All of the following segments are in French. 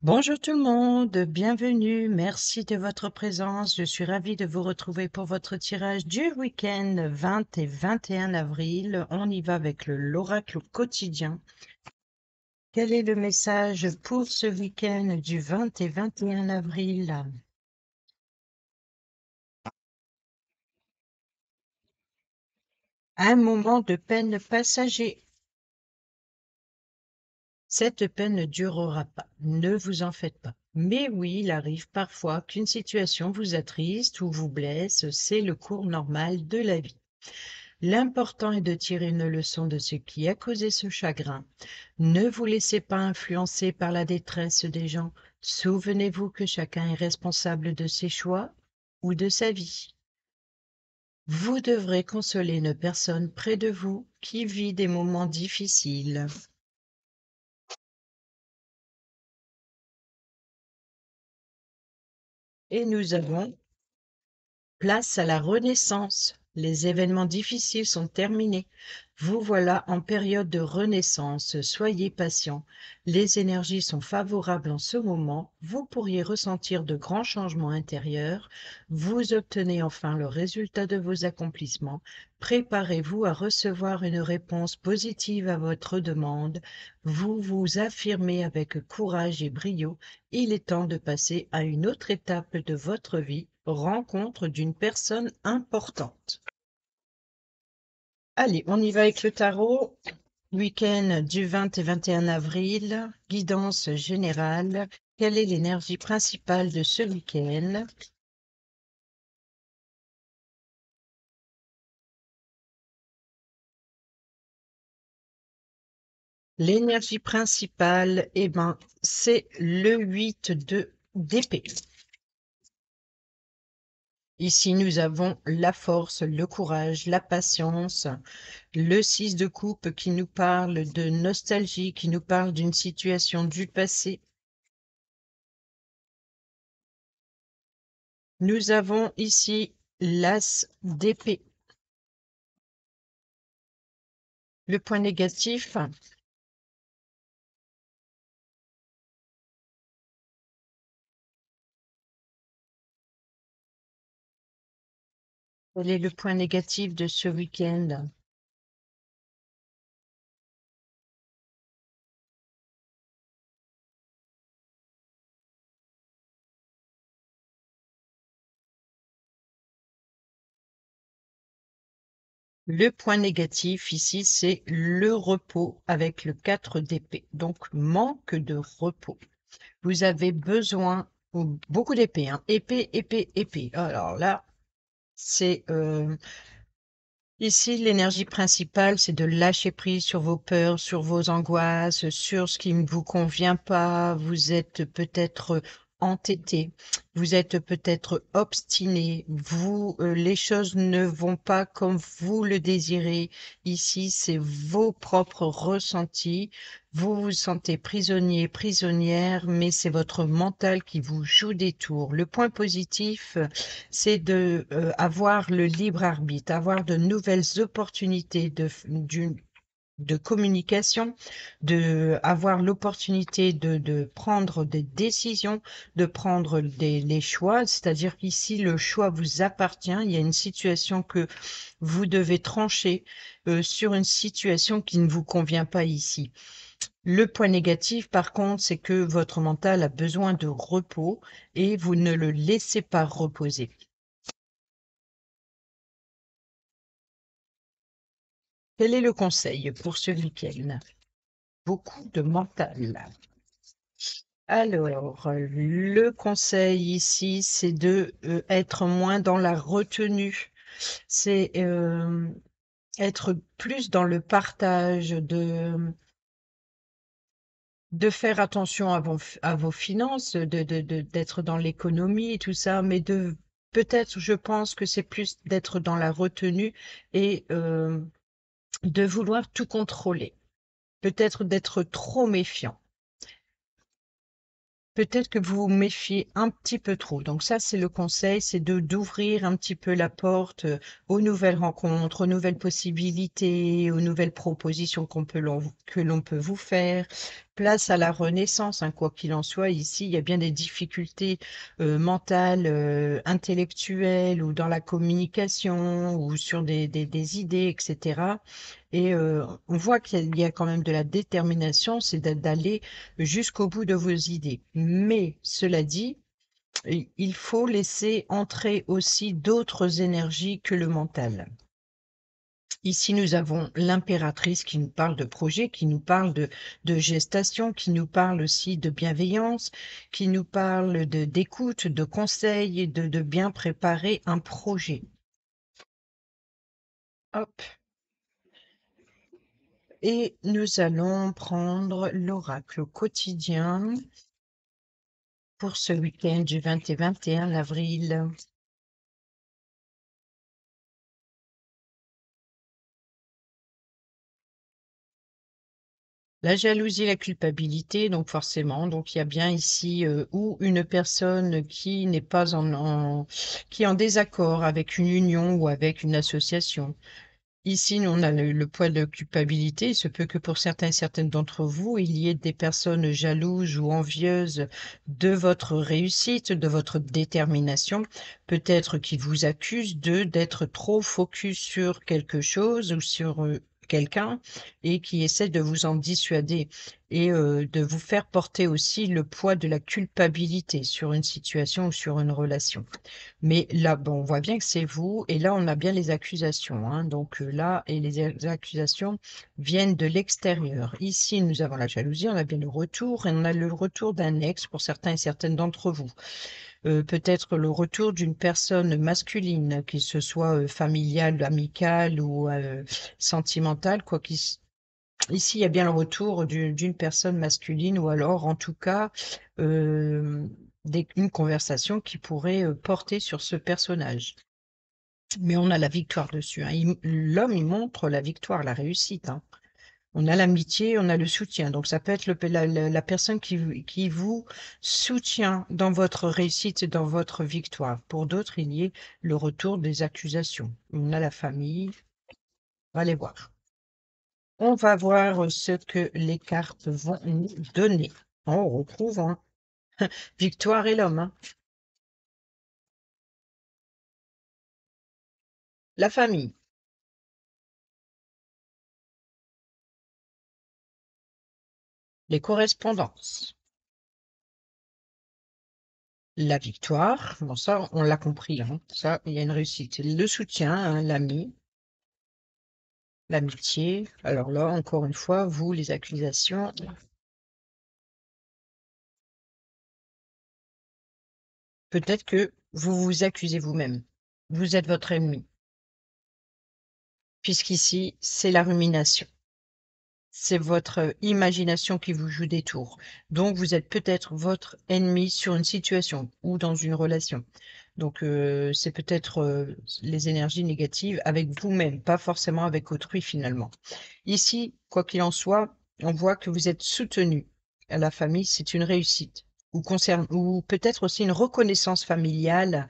Bonjour tout le monde, bienvenue, merci de votre présence. Je suis ravie de vous retrouver pour votre tirage du week-end 20 et 21 avril. On y va avec l'oracle quotidien. Quel est le message pour ce week-end du 20 et 21 avril? Un moment de peine passager. Cette peine ne durera pas, ne vous en faites pas. Mais oui, il arrive parfois qu'une situation vous attriste ou vous blesse, c'est le cours normal de la vie. L'important est de tirer une leçon de ce qui a causé ce chagrin. Ne vous laissez pas influencer par la détresse des gens. Souvenez-vous que chacun est responsable de ses choix ou de sa vie. Vous devrez consoler une personne près de vous qui vit des moments difficiles. Et nous avons place à la renaissance. Les événements difficiles sont terminés. Vous voilà en période de renaissance. Soyez patient. Les énergies sont favorables en ce moment. Vous pourriez ressentir de grands changements intérieurs. Vous obtenez enfin le résultat de vos accomplissements. Préparez-vous à recevoir une réponse positive à votre demande. Vous vous affirmez avec courage et brio. Il est temps de passer à une autre étape de votre vie, rencontre d'une personne importante. Allez, on y va avec le tarot. Week-end du 20 et 21 avril, guidance générale. Quelle est l'énergie principale de ce week-end? L'énergie principale, eh ben, c'est le 8 d'épée. Ici, nous avons la force, le courage, la patience, le 6 de coupe qui nous parle de nostalgie, qui nous parle d'une situation du passé. Nous avons ici l'as d'épée. Le point négatif, quel est le point négatif de ce week-end? Le point négatif ici, c'est le repos avec le 4 d'épée. Donc, manque de repos. Vous avez besoin, beaucoup d'épée, hein. Épée, épée, épée. Alors là, c'est ici l'énergie principale, c'est de lâcher prise sur vos peurs, sur vos angoisses, sur ce qui ne vous convient pas. Vous êtes peut-être entêté, vous êtes peut-être obstiné. Les choses ne vont pas comme vous le désirez. Ici, c'est vos propres ressentis. Vous vous sentez prisonnier, prisonnière, mais c'est votre mental qui vous joue des tours. Le point positif, c'est de avoir le libre arbitre, avoir de nouvelles opportunités de communication, de avoir l'opportunité de prendre des décisions, de prendre les choix, c'est-à-dire qu'ici le choix vous appartient. Il y a une situation que vous devez trancher sur une situation qui ne vous convient pas ici. Le point négatif, par contre, c'est que votre mental a besoin de repos et vous ne le laissez pas reposer. Quel est le conseil pour ce week-end? Beaucoup de mental. Alors, le conseil ici, c'est de être moins dans la retenue. C'est être plus dans le partage, de faire attention à vos finances, d'être dans l'économie et tout ça, mais peut-être, je pense que c'est plus d'être dans la retenue et de vouloir tout contrôler. Peut-être d'être trop méfiant. Peut-être que vous vous méfiez un petit peu trop. Donc ça, c'est le conseil, c'est d'ouvrir un petit peu la porte aux nouvelles rencontres, aux nouvelles possibilités, aux nouvelles propositions que l'on peut vous faire. place à la renaissance, hein, quoi qu'il en soit. Ici, il y a bien des difficultés mentales, intellectuelles ou dans la communication ou sur des idées, etc. Et on voit qu'il y a quand même de la détermination, c'est d'aller jusqu'au bout de vos idées. Mais cela dit, il faut laisser entrer aussi d'autres énergies que le mental. Ici, nous avons l'impératrice qui nous parle de projet, qui nous parle de gestation, qui nous parle aussi de bienveillance, qui nous parle d'écoute, de conseils, et de bien préparer un projet. Hop. Et nous allons prendre l'oracle quotidien pour ce week-end du 20 et 21 avril. La jalousie, la culpabilité, donc forcément, donc il y a bien ici ou une personne qui n'est pas qui est en désaccord avec une union ou avec une association. Ici, on a le poids de culpabilité. Il se peut que pour certains et certaines d'entre vous, il y ait des personnes jalouses ou envieuses de votre réussite, de votre détermination, peut-être qui vous accusent d'être trop focus sur quelque chose ou sur quelqu'un et qui essaient de vous en dissuader et de vous faire porter aussi le poids de la culpabilité sur une situation ou sur une relation. Mais là, bon, on voit bien que c'est vous et là, on a bien les accusations, hein, donc là et les accusations viennent de l'extérieur. Ici, nous avons la jalousie, on a bien le retour et on a le retour d'un ex pour certains et certaines d'entre vous. Peut-être le retour d'une personne masculine, qu'il se soit, familiale, amicale ou sentimentale, quoi ici, il y a bien le retour d'une personne masculine ou alors, en tout cas, une conversation qui pourrait porter sur ce personnage. Mais on a la victoire dessus, hein. L'homme, il montre la victoire, la réussite, hein. On a l'amitié, on a le soutien. Donc, ça peut être la personne qui vous soutient dans votre réussite et dans votre victoire. Pour d'autres, il y a le retour des accusations. On a la famille. On va les voir. On va voir ce que les cartes vont nous donner. On retrouve Victoire et l'homme, hein. La famille, les correspondances, la victoire. Bon, ça, on l'a compris, hein. Ça, il y a une réussite. Le soutien, hein, l'ami, l'amitié. Alors là, encore une fois, vous, les accusations. Peut-être que vous vous accusez vous-même. Vous êtes votre ennemi, puisqu'ici, c'est la rumination. C'est votre imagination qui vous joue des tours. Donc, vous êtes peut-être votre ennemi sur une situation ou dans une relation. Donc, c'est peut-être les énergies négatives avec vous-même, pas forcément avec autrui finalement. Ici, quoi qu'il en soit, on voit que vous êtes soutenu. À la famille, c'est une réussite. Ou peut-être aussi une reconnaissance familiale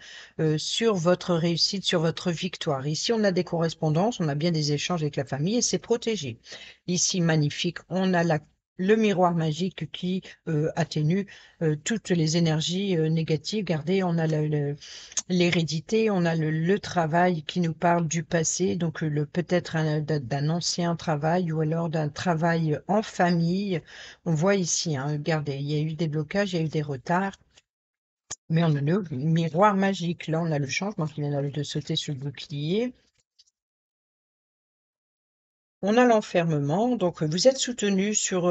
sur votre réussite, sur votre victoire. Ici, on a des correspondances, on a bien des échanges avec la famille et c'est protégé. Ici, magnifique, on a le miroir magique qui atténue toutes les énergies négatives. Regardez, on a l'hérédité, on a le travail qui nous parle du passé, donc peut-être d'un ancien travail ou alors d'un travail en famille. On voit ici, hein, regardez, il y a eu des blocages, il y a eu des retards, mais on a le miroir magique. Là, on a le changement qui vient de sauter sur le bouclier. On a l'enfermement, donc vous êtes soutenu sur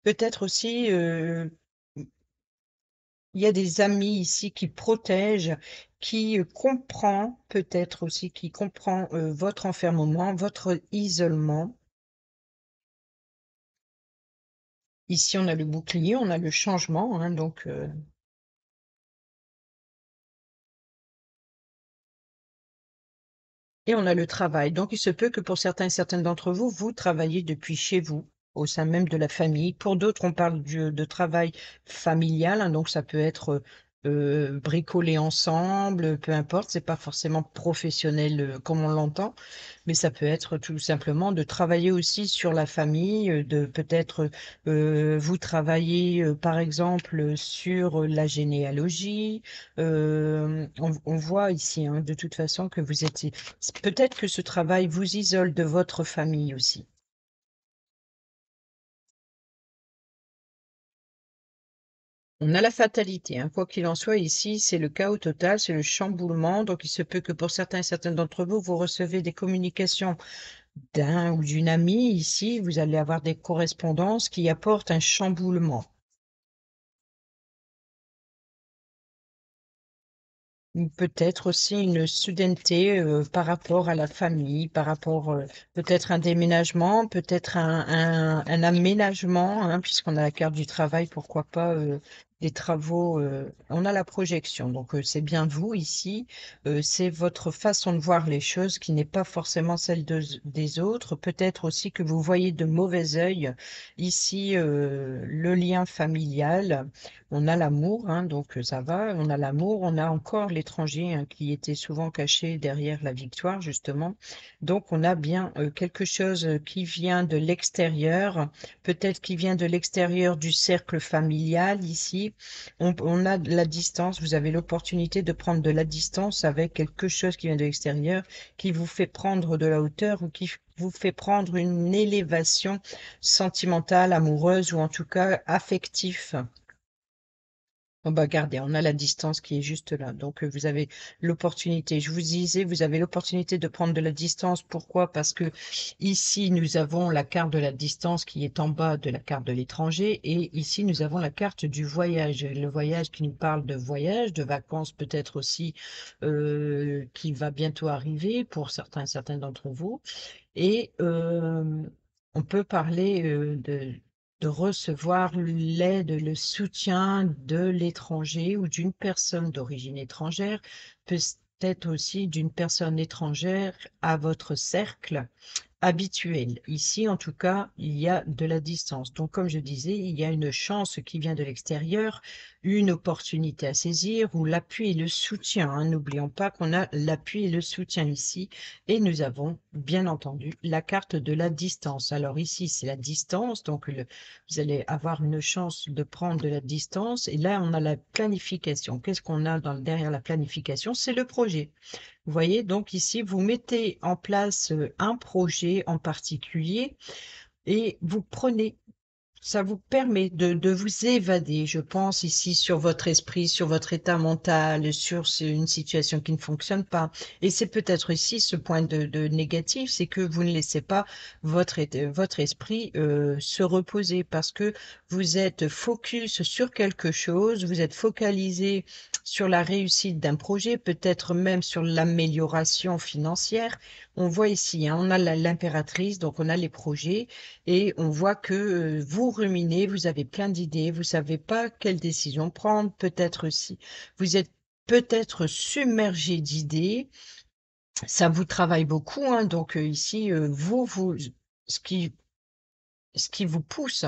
peut-être aussi il y a des amis ici qui protègent, qui comprend peut-être aussi, qui comprend votre enfermement, votre isolement. Ici, on a le bouclier, on a le changement, hein, donc et on a le travail. Donc, il se peut que pour certains et certaines d'entre vous, vous travaillez depuis chez vous, au sein même de la famille. Pour d'autres, on parle de travail familial, hein, donc ça peut être bricoler ensemble, peu importe, c'est pas forcément professionnel comme on l'entend, mais ça peut être tout simplement de travailler aussi sur la famille, de peut-être vous travaillez par exemple sur la généalogie. On voit ici hein, de toute façon que vous êtes peut-être que ce travail vous isole de votre famille aussi. On a la fatalité, hein. Quoi qu'il en soit, ici, c'est le chaos total, c'est le chamboulement. Donc, il se peut que pour certains et certaines d'entre vous, vous recevez des communications d'un ou d'une amie. Ici, vous allez avoir des correspondances qui apportent un chamboulement. Ou peut-être aussi une soudaineté par rapport à la famille, par rapport peut-être un déménagement, peut-être un aménagement, hein, puisqu'on a la carte du travail, pourquoi pas des travaux. On a la projection, donc c'est bien vous ici. C'est votre façon de voir les choses qui n'est pas forcément celle des autres. Peut-être aussi que vous voyez de mauvais œil ici le lien familial. On a l'amour, hein, donc ça va, on a l'amour, on a encore l'étranger hein, qui était souvent caché derrière la victoire, justement. Donc on a bien quelque chose qui vient de l'extérieur, peut-être qui vient de l'extérieur du cercle familial ici. On a de la distance, vous avez l'opportunité de prendre de la distance avec quelque chose qui vient de l'extérieur, qui vous fait prendre de la hauteur ou qui vous fait prendre une élévation sentimentale, amoureuse ou en tout cas affective. Bon bah regardez, on a la distance qui est juste là. Donc vous avez l'opportunité. Je vous disais, vous avez l'opportunité de prendre de la distance. Pourquoi? Parce que ici nous avons la carte de la distance qui est en bas de la carte de l'étranger et ici nous avons la carte du voyage. Le voyage qui nous parle de voyage, de vacances peut-être aussi qui va bientôt arriver pour certains d'entre vous. Et on peut parler de recevoir l'aide, le soutien de l'étranger ou d'une personne d'origine étrangère, peut-être aussi d'une personne étrangère à votre cercle habituel. Ici, en tout cas, il y a de la distance. Donc, comme je disais, il y a une chance qui vient de l'extérieur, une opportunité à saisir ou l'appui et le soutien, hein. N'oublions pas qu'on a l'appui et le soutien ici. Et nous avons, bien entendu, la carte de la distance. Alors ici, c'est la distance. Donc, vous allez avoir une chance de prendre de la distance. Et là, on a la planification. Qu'est-ce qu'on a derrière la planification? C'est le projet. Vous voyez, donc ici, vous mettez en place un projet en particulier et vous prenez ça vous permet de vous évader, je pense, ici sur votre esprit, sur votre état mental, sur une situation qui ne fonctionne pas. Et c'est peut-être ici ce point de négatif, c'est que vous ne laissez pas votre esprit se reposer parce que vous êtes focus sur quelque chose, vous êtes focalisé sur la réussite d'un projet, peut-être même sur l'amélioration financière. On voit ici, hein, on a l'impératrice, donc on a les projets. Et on voit que vous ruminez, vous avez plein d'idées, vous savez pas quelle décision prendre, peut-être aussi. Vous êtes peut-être submergé d'idées, ça vous travaille beaucoup, hein, donc ici, ce qui, ce qui vous pousse,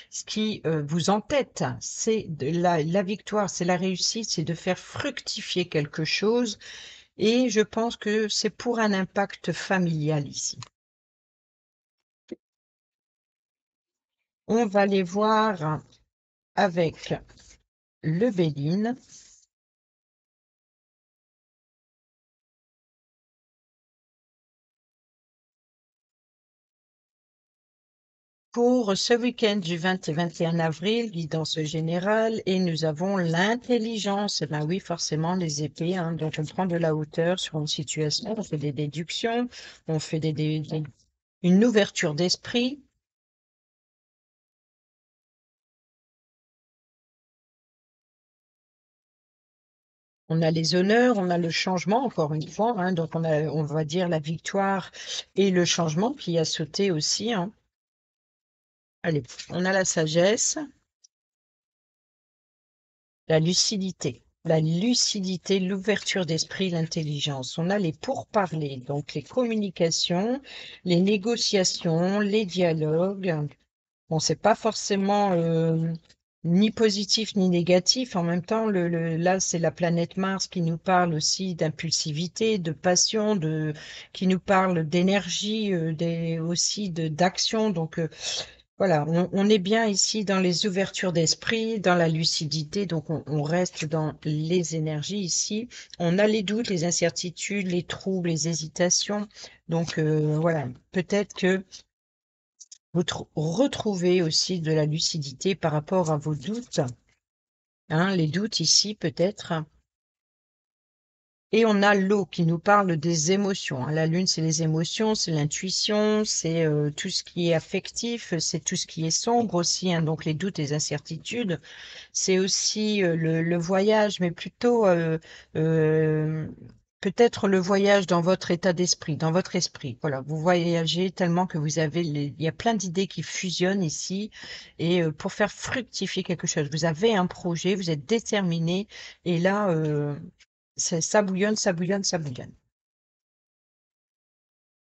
ce qui vous entête, c'est la victoire, c'est la réussite, c'est de faire fructifier quelque chose. Et je pense que c'est pour un impact familial ici. On va les voir avec le Béline. Pour ce week-end du 20 et 21 avril, guidance générale, et nous avons l'intelligence. Eh ben oui, forcément, les épées, hein, donc on prend de la hauteur sur une situation, on fait des déductions, on fait une ouverture d'esprit. On a les honneurs, on a le changement, encore une fois, hein, donc on va dire la victoire et le changement qui a sauté aussi, hein. Allez, on a la sagesse. La lucidité, l'ouverture d'esprit, l'intelligence. On a les pourparlers, donc les communications, les négociations, les dialogues. Bon, c'est pas forcément ni positif ni négatif. En même temps, là, c'est la planète Mars qui nous parle aussi d'impulsivité, de passion, qui nous parle d'énergie, aussi d'action. Donc, voilà, on est bien ici dans les ouvertures d'esprit, dans la lucidité, donc on reste dans les énergies ici. On a les doutes, les incertitudes, les troubles, les hésitations. Donc voilà, peut-être que vous retrouvez aussi de la lucidité par rapport à vos doutes, hein, les doutes ici peut-être. Et on a l'eau qui nous parle des émotions, hein. La lune, c'est les émotions, c'est l'intuition, c'est tout ce qui est affectif, c'est tout ce qui est sombre aussi, hein, donc les doutes, les incertitudes. C'est aussi le voyage, mais plutôt euh, peut-être le voyage dans votre état d'esprit, dans votre esprit. Voilà, vous voyagez tellement que vous avez il y a plein d'idées qui fusionnent ici et pour faire fructifier quelque chose. Vous avez un projet, vous êtes déterminé et là, ça bouillonne, ça bouillonne, ça bouillonne.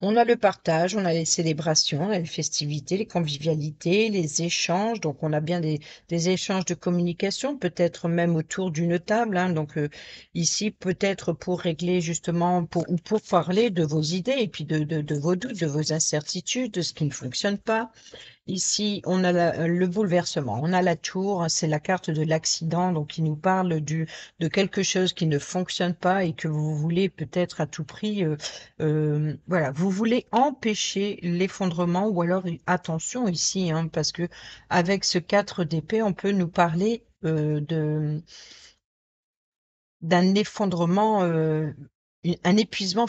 On a le partage, on a les célébrations, on a les festivités, les convivialités, les échanges. Donc, on a bien des échanges de communication, peut-être même autour d'une table, hein. Donc, ici, peut-être pour régler justement, ou pour parler de vos idées et puis de vos doutes, de vos incertitudes, de ce qui ne fonctionne pas. Ici, on a le bouleversement, on a la tour, c'est la carte de l'accident, donc qui nous parle de quelque chose qui ne fonctionne pas et que vous voulez peut-être à tout prix, voilà, vous voulez empêcher l'effondrement ou alors attention ici, hein, parce que avec ce 4 d'épée, on peut nous parler d'un effondrement, un épuisement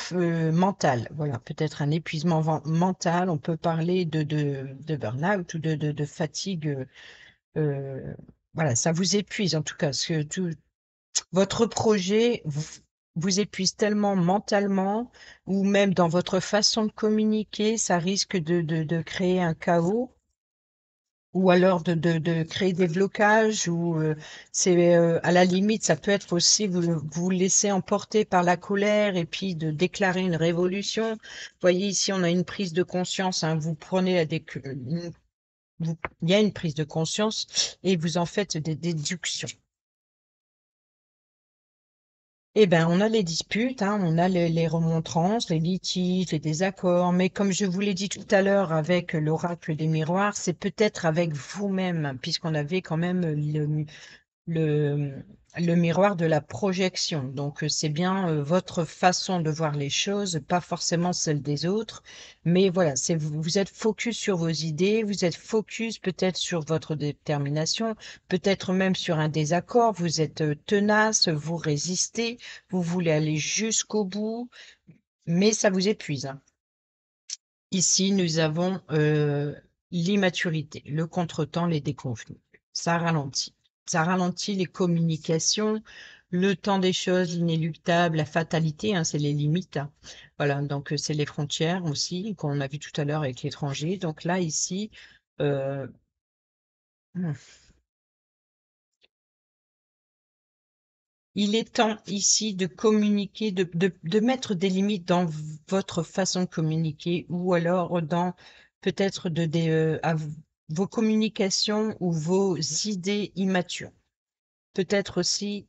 mental. Voilà, peut-être un épuisement mental. On peut parler de burn-out ou de fatigue. Euh, voilà, ça vous épuise en tout cas. Votre projet vous épuise tellement mentalement ou même dans votre façon de communiquer, ça risque de créer un chaos ou alors de créer des blocages ou c'est à la limite ça peut être aussi vous laisser emporter par la colère et puis de déclarer une révolution. Vous voyez ici on a une prise de conscience, hein, vous prenez il y a une prise de conscience et vous en faites des déductions. Eh ben, on a les disputes, hein, on a les remontrances, les litiges, les désaccords, mais comme je vous l'ai dit tout à l'heure avec l'oracle des miroirs, c'est peut-être avec vous-même, puisqu'on avait quand même le, le miroir de la projection. Donc, c'est bien votre façon de voir les choses, pas forcément celle des autres. Mais voilà, vous êtes focus sur vos idées, vous êtes focus peut-être sur votre détermination, peut-être même sur un désaccord. Vous êtes tenace, vous résistez, vous voulez aller jusqu'au bout, mais ça vous épuise, hein. Ici, nous avons l'immaturité, le contretemps, les déconvenus. Ça ralentit. Ça ralentit les communications, le temps des choses inéluctables, la fatalité, hein, c'est les limites, hein. Voilà, donc c'est les frontières aussi, qu'on a vu tout à l'heure avec l'étranger. Donc là, ici, euh, il est temps ici de communiquer, de mettre des limites dans votre façon de communiquer ou alors dans peut-être vos communications ou vos idées immatures. Peut-être aussi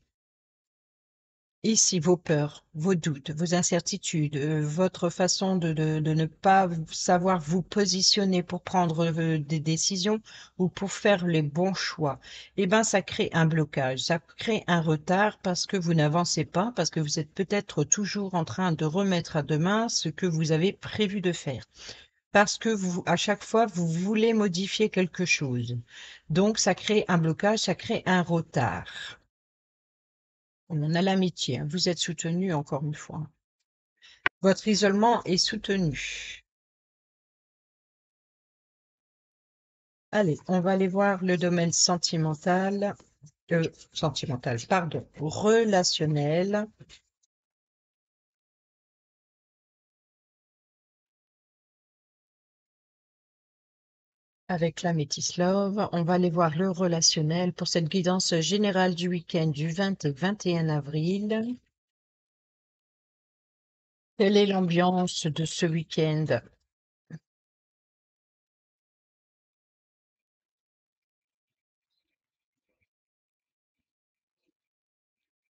ici vos peurs, vos doutes, vos incertitudes, votre façon de ne pas savoir vous positionner pour prendre des décisions ou pour faire les bons choix. Eh ben, ça crée un blocage, ça crée un retard parce que vous n'avancez pas, parce que vous êtes peut-être toujours en train de remettre à demain ce que vous avez prévu de faire. Parce que à chaque fois, vous voulez modifier quelque chose. Donc, ça crée un blocage, ça crée un retard. On a l'amitié, hein. Vous êtes soutenu encore une fois. Votre isolement est soutenu. Allez, on va aller voir le domaine pardon, relationnel, avec la Métis Love. On va aller voir le relationnel pour cette guidance générale du week-end du 20 et 21 avril. Quelle est l'ambiance de ce week-end?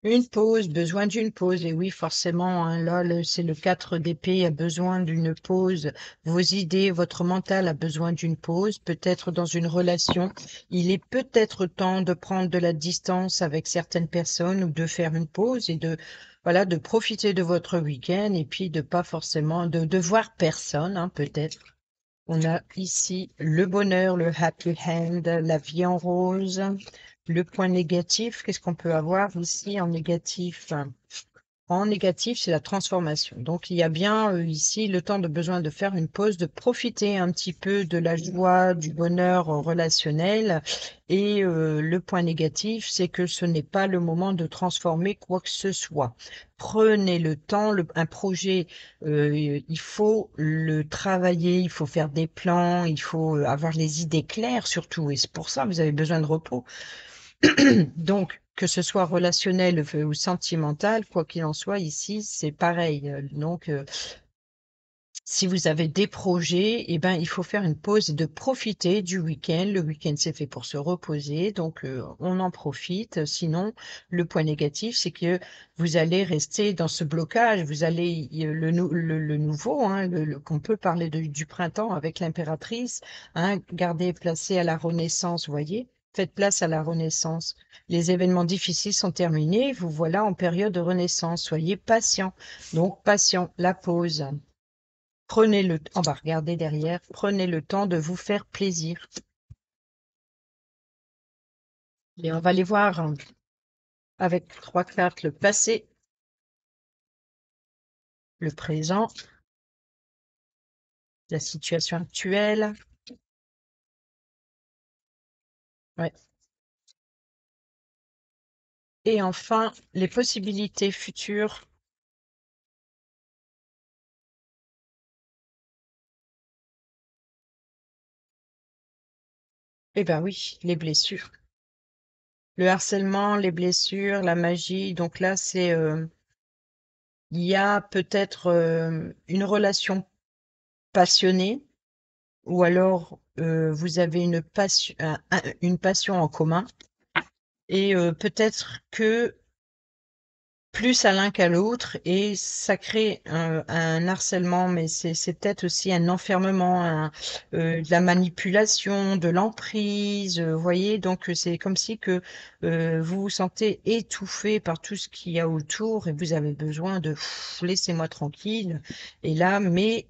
Une pause, besoin d'une pause. Et oui, forcément, hein, là, c'est le 4 d'épée a besoin d'une pause. Vos idées, votre mental a besoin d'une pause. Peut-être dans une relation, il est peut-être temps de prendre de la distance avec certaines personnes ou de faire une pause et voilà, de profiter de votre week-end et puis de pas forcément, de voir personne, hein, peut-être. On a ici le bonheur, le happy hand, la vie en rose. Le point négatif, qu'est-ce qu'on peut avoir ici en négatif? En négatif, c'est la transformation. Donc, il y a bien ici le temps de besoin de faire une pause, de profiter un petit peu de la joie, du bonheur relationnel. Et le point négatif, c'est que ce n'est pas le moment de transformer quoi que ce soit. Prenez le temps, un projet, il faut le travailler, il faut faire des plans, il faut avoir les idées claires surtout. Et c'est pour ça que vous avez besoin de repos. Donc, que ce soit relationnel ou sentimental, quoi qu'il en soit, ici, c'est pareil. Donc, si vous avez des projets, eh ben, il faut faire une pause et de profiter du week-end. Le week-end, c'est fait pour se reposer, donc on en profite. Sinon, le point négatif, c'est que vous allez rester dans ce blocage. Vous allez le nouveau, hein, qu'on peut parler du printemps avec l'impératrice, hein, garder placé à la Renaissance, vous voyez. Faites place à la Renaissance. Les événements difficiles sont terminés. Vous voilà en période de Renaissance. Soyez patient. Donc, patient, la pause. Prenez on va regarder derrière, prenez le temps de vous faire plaisir. Et on va aller voir avec trois cartes le passé, le présent, la situation actuelle, ouais. Et enfin les possibilités futures. Eh ben oui, les blessures. Le harcèlement, les blessures, la magie. Donc là, il y a peut-être une relation passionnée ou alors vous avez une passion en commun et peut-être que plus à l'un qu'à l'autre et ça crée un harcèlement, mais c'est peut-être aussi un enfermement, de la manipulation, de l'emprise, vous voyez, donc c'est comme si que vous vous sentez étouffé par tout ce qu'il y a autour et vous avez besoin de laissez-moi tranquille. Et là, mais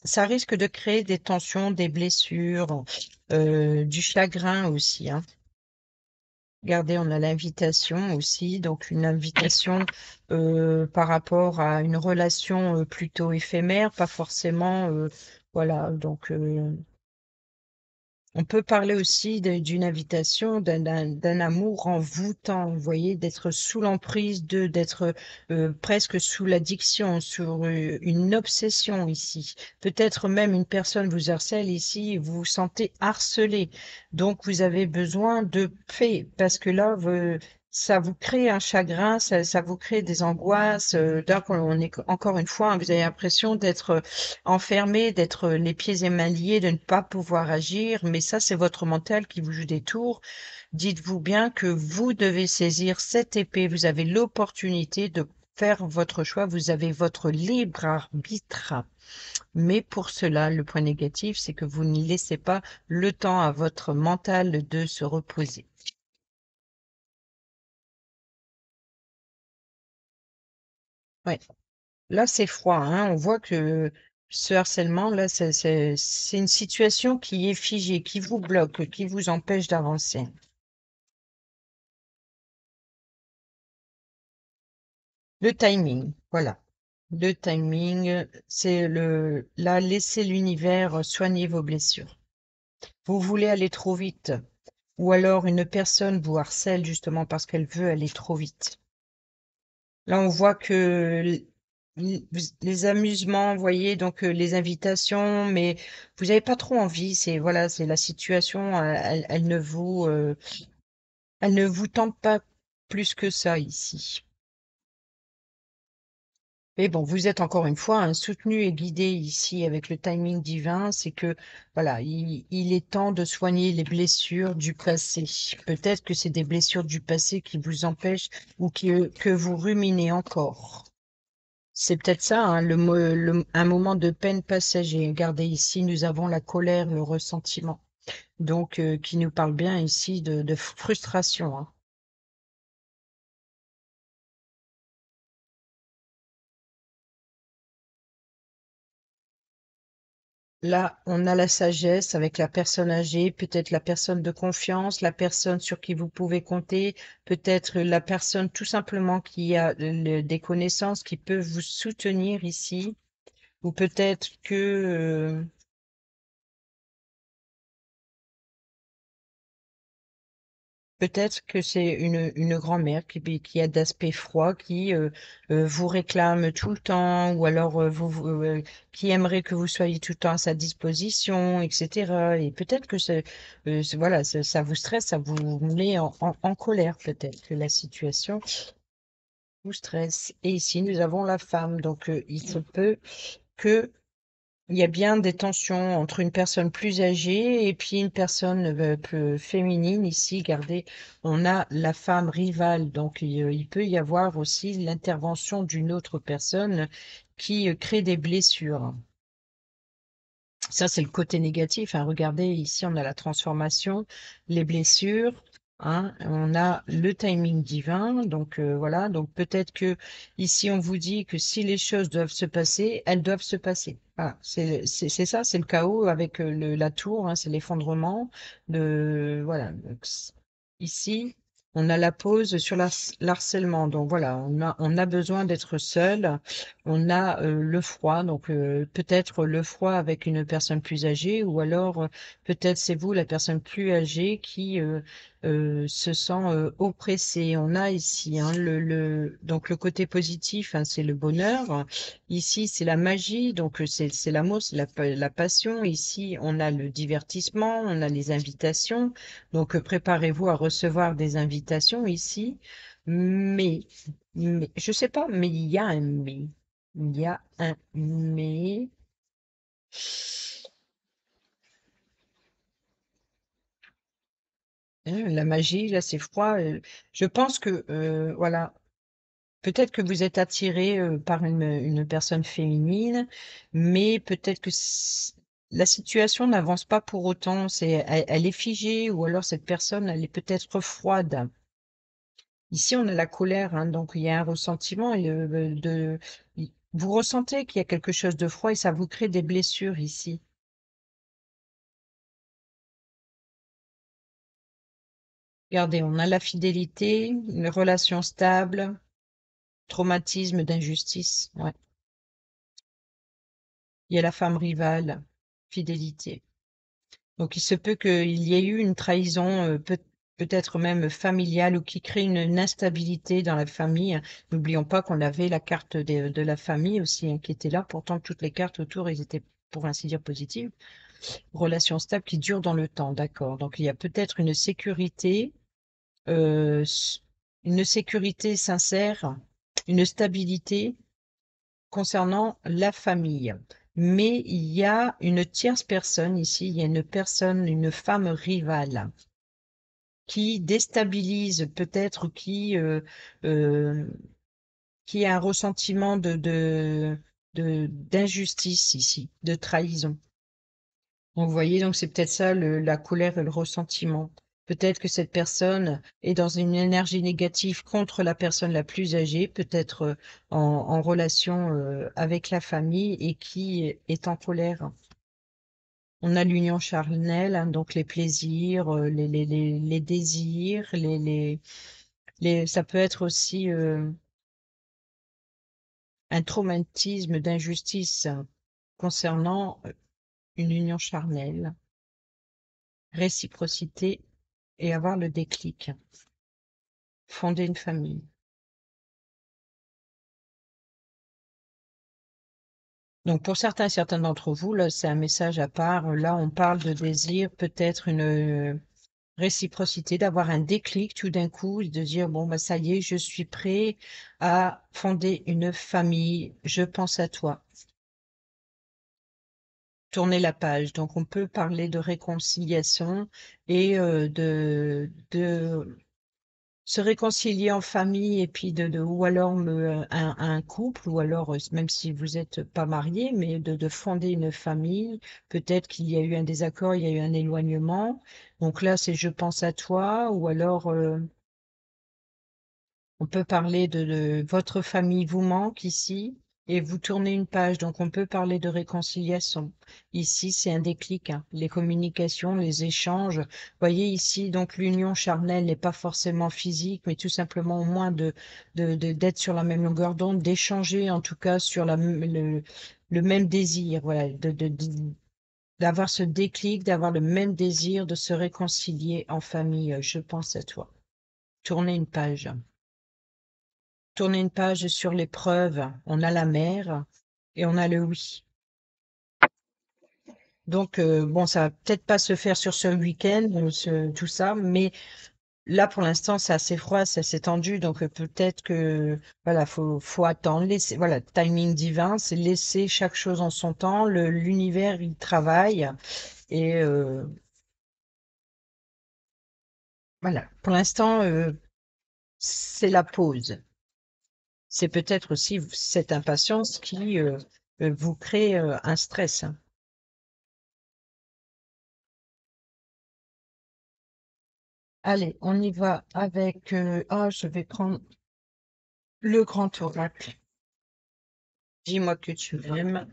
ça risque de créer des tensions, des blessures, du chagrin aussi, hein. Regardez, on a l'invitation aussi, donc une invitation par rapport à une relation plutôt éphémère, pas forcément, voilà. Donc, on peut parler aussi d'une invitation, d'un amour envoûtant, vous voyez, d'être sous l'emprise d'être presque sous l'addiction, sur une obsession ici. Peut-être même une personne vous harcèle ici, et vous vous sentez harcelé. Donc vous avez besoin de paix, parce que là, ça vous crée un chagrin, ça vous crée des angoisses. Donc on est encore une fois, hein, vous avez l'impression d'être enfermé, d'être les pieds et mains liés, de ne pas pouvoir agir, mais ça, c'est votre mental qui vous joue des tours. Dites-vous bien que vous devez saisir cette épée, vous avez l'opportunité de faire votre choix, vous avez votre libre arbitre. Mais pour cela, le point négatif, c'est que vous ne laissez pas le temps à votre mental de se reposer. Ouais. Là, c'est froid, hein. On voit que ce harcèlement, là, c'est une situation qui est figée, qui vous bloque, qui vous empêche d'avancer. Le timing, voilà. Le timing, c'est là, laissez l'univers soigner vos blessures. Vous voulez aller trop vite, ou alors une personne vous harcèle justement parce qu'elle veut aller trop vite. Là, on voit que les amusements, vous voyez, donc les invitations, mais vous n'avez pas trop envie. C'est voilà, c'est la situation, elle ne vous tente pas plus que ça ici. Mais bon, vous êtes encore une fois hein, soutenu et guidé ici avec le timing divin. C'est que, voilà, il est temps de soigner les blessures du passé. Peut-être que c'est des blessures du passé qui vous empêchent ou que vous ruminez encore. C'est peut-être ça, hein, un moment de peine passager. Regardez ici, nous avons la colère, le ressentiment. Donc, qui nous parle bien ici de frustration, hein. Là, on a la sagesse avec la personne âgée, peut-être la personne de confiance, la personne sur qui vous pouvez compter, peut-être la personne tout simplement qui a des connaissances qui peuvent vous soutenir ici, ou peut-être que c'est une grand-mère qui a d'aspect froid, qui vous réclame tout le temps, ou alors qui aimerait que vous soyez tout le temps à sa disposition, etc. Et peut-être que voilà, ça vous stresse, ça vous met en colère, peut-être que la situation vous stresse. Et ici, nous avons la femme, donc il se peut que il y a bien des tensions entre une personne plus âgée et puis une personne peu féminine. Ici, regardez, on a la femme rivale, donc il peut y avoir aussi l'intervention d'une autre personne qui crée des blessures. Ça, c'est le côté négatif, hein. Regardez, ici, on a la transformation, les blessures, hein. On a le timing divin. Donc, voilà. Donc, peut-être que ici, on vous dit que si les choses doivent se passer, elles doivent se passer. Voilà. C'est ça, c'est le chaos avec la tour, hein, c'est l'effondrement voilà. Donc, ici, on a la pause sur l'harcèlement. Donc, voilà, on a besoin d'être seul. On a le froid, donc peut-être le froid avec une personne plus âgée, ou alors peut-être c'est vous, la personne plus âgée, qui se sent oppressée. On a ici hein, donc le côté positif, hein, c'est le bonheur. Ici, c'est la magie, donc c'est l'amour, c'est la passion. Ici, on a le divertissement, on a les invitations. Donc préparez-vous à recevoir des invitations ici. Mais, je sais pas, mais il y a un mais. Il y a un mais. La magie, là, c'est froid. Je pense que, voilà, peut-être que vous êtes attiré par une personne féminine, mais peut-être que la situation n'avance pas pour autant. Elle est figée, ou alors cette personne, elle est peut-être froide. Ici, on a la colère, hein, donc il y a un ressentiment vous ressentez qu'il y a quelque chose de froid et ça vous crée des blessures ici. Regardez, on a la fidélité, une relation stable, traumatisme d'injustice. Ouais. Il y a la femme rivale, fidélité. Donc il se peut qu'il y ait eu une trahison, peut-être même familiale, ou qui crée une instabilité dans la famille. N'oublions pas qu'on avait la carte de la famille aussi, hein, qui était là. Pourtant, toutes les cartes autour, elles étaient, pour ainsi dire, positives. Relation stable qui dure dans le temps, d'accord. Donc il y a peut-être euh, s- une sécurité sincère, une stabilité concernant la famille. Mais il y a une tierce personne ici, il y a une personne, une femme rivale qui déstabilise peut-être, euh, qui a un ressentiment d'injustice ici, de trahison. Donc, vous voyez, donc c'est peut-être ça la colère et le ressentiment. Peut-être que cette personne est dans une énergie négative contre la personne la plus âgée, peut-être en relation avec la famille, et qui est en colère. On a l'union charnelle, hein, donc les plaisirs, les désirs, ça peut être aussi un traumatisme d'injustice concernant une union charnelle, réciprocité et avoir le déclic, fonder une famille. Donc pour certains d'entre vous, là, c'est un message à part. Là, on parle de désir, peut-être réciprocité, d'avoir un déclic tout d'un coup, de dire, bon, bah, ça y est, je suis prêt à fonder une famille, je pense à toi. Tourner la page. Donc, on peut parler de réconciliation et de se réconcilier en famille et puis ou alors un couple, ou alors même si vous n'êtes pas marié, mais de fonder une famille. Peut-être qu'il y a eu un désaccord, il y a eu un éloignement. Donc là, c'est je pense à toi, ou alors on peut parler de votre famille vous manque ici et vous tournez une page. Donc on peut parler de réconciliation. Ici, c'est un déclic, hein. Les communications, les échanges. Vous voyez ici, donc l'union charnelle n'est pas forcément physique, mais tout simplement au moins d'être sur la même longueur d'onde, d'échanger en tout cas sur le même désir. Voilà, d'avoir ce déclic, d'avoir le même désir de se réconcilier en famille. Je pense à toi. Tournez une page. Tourner une page sur l'épreuve, on a la mer et on a le oui. Donc, bon, ça va peut-être pas se faire sur ce week-end, tout ça, mais là, pour l'instant, c'est assez froid, c'est assez tendu, donc peut-être que, voilà, faut attendre, laisser, voilà, timing divin, c'est laisser chaque chose en son temps, l'univers, il travaille, et voilà, pour l'instant, c'est la pause. C'est peut-être aussi cette impatience qui vous crée un stress, hein. Allez, on y va avec... je vais prendre le grand oracle. Dis-moi que tu m'aimes.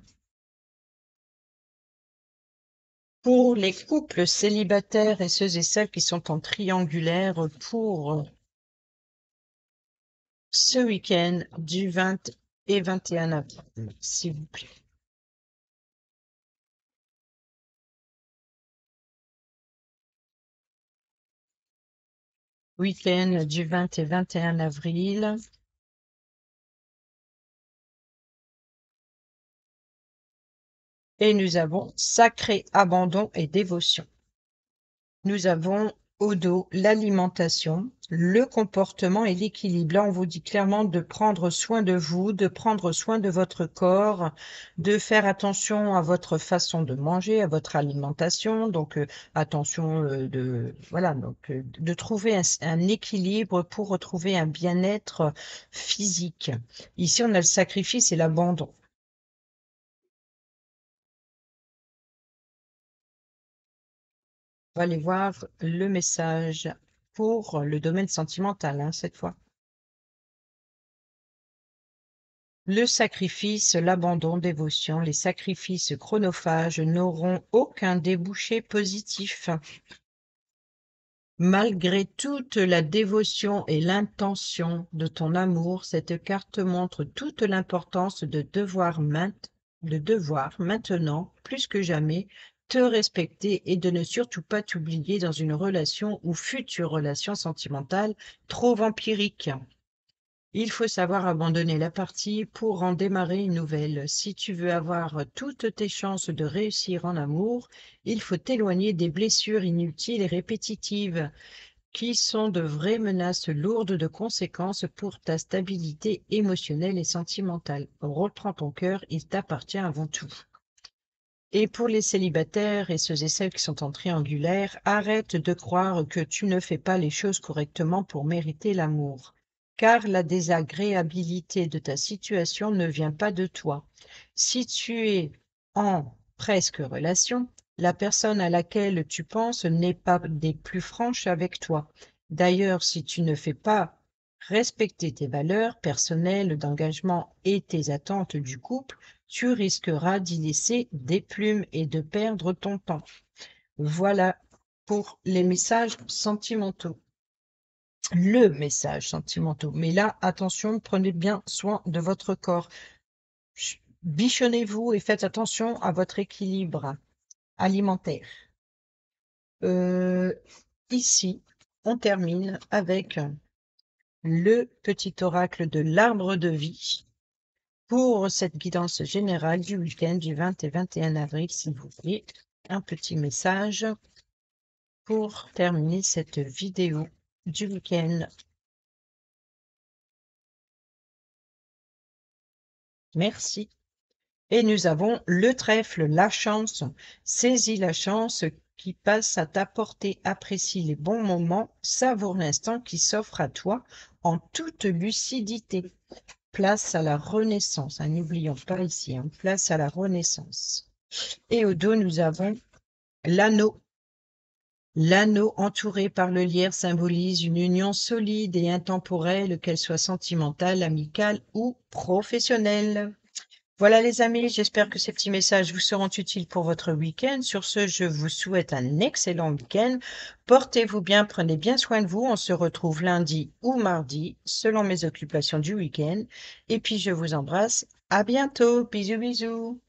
Pour les couples célibataires et ceux et celles qui sont en triangulaire pour ce week-end du 20 et 21 avril, s'il vous plaît. Week-end du 20 et 21 avril. Et nous avons sacré abandon et dévotion. Nous avons au dos l'alimentation, le comportement et l'équilibre. Là, on vous dit clairement de prendre soin de vous, de prendre soin de votre corps, de faire attention à votre façon de manger, à votre alimentation. Donc, attention voilà, donc de trouver un équilibre pour retrouver un bien-être physique. Ici, on a le sacrifice et l'abandon. On va aller voir le message pour le domaine sentimental, hein, cette fois. Le sacrifice, l'abandon, dévotion, les sacrifices chronophages n'auront aucun débouché positif. Malgré toute la dévotion et l'intention de ton amour, cette carte montre toute l'importance de devoir maintenant, plus que jamais, te respecter et de ne surtout pas t'oublier dans une relation ou future relation sentimentale trop vampirique. Il faut savoir abandonner la partie pour en démarrer une nouvelle. Si tu veux avoir toutes tes chances de réussir en amour, il faut t'éloigner des blessures inutiles et répétitives qui sont de vraies menaces lourdes de conséquences pour ta stabilité émotionnelle et sentimentale. Reprends ton cœur, il t'appartient avant tout. Et pour les célibataires et ceux et celles qui sont en triangulaire, arrête de croire que tu ne fais pas les choses correctement pour mériter l'amour, car la désagréabilité de ta situation ne vient pas de toi. Si tu es en presque relation, la personne à laquelle tu penses n'est pas des plus franches avec toi. D'ailleurs, si tu ne fais pas respecter tes valeurs personnelles d'engagement et tes attentes du couple, tu risqueras d'y laisser des plumes et de perdre ton temps. Voilà pour les messages sentimentaux. Le message sentimentaux. Mais là, attention, prenez bien soin de votre corps. Bichonnez-vous et faites attention à votre équilibre alimentaire. Euh, Ici, on termine avec le petit oracle de l'arbre de vie pour cette guidance générale du week-end du 20 et 21 avril, s'il vous plaît. Un petit message pour terminer cette vidéo du week-end. Merci. Et nous avons le trèfle, la chance. Saisis la chance qui passe à ta portée. Apprécie les bons moments. Savoure l'instant qui s'offre à toi en toute lucidité. Place à la renaissance. N'oublions pas ici, place à la renaissance. Et au dos, nous avons l'anneau. L'anneau entouré par le lierre symbolise une union solide et intemporelle, qu'elle soit sentimentale, amicale ou professionnelle. Voilà les amis, j'espère que ces petits messages vous seront utiles pour votre week-end. Sur ce, je vous souhaite un excellent week-end. Portez-vous bien, prenez bien soin de vous. On se retrouve lundi ou mardi, selon mes occupations du week-end. Et puis, je vous embrasse. À bientôt. Bisous, bisous.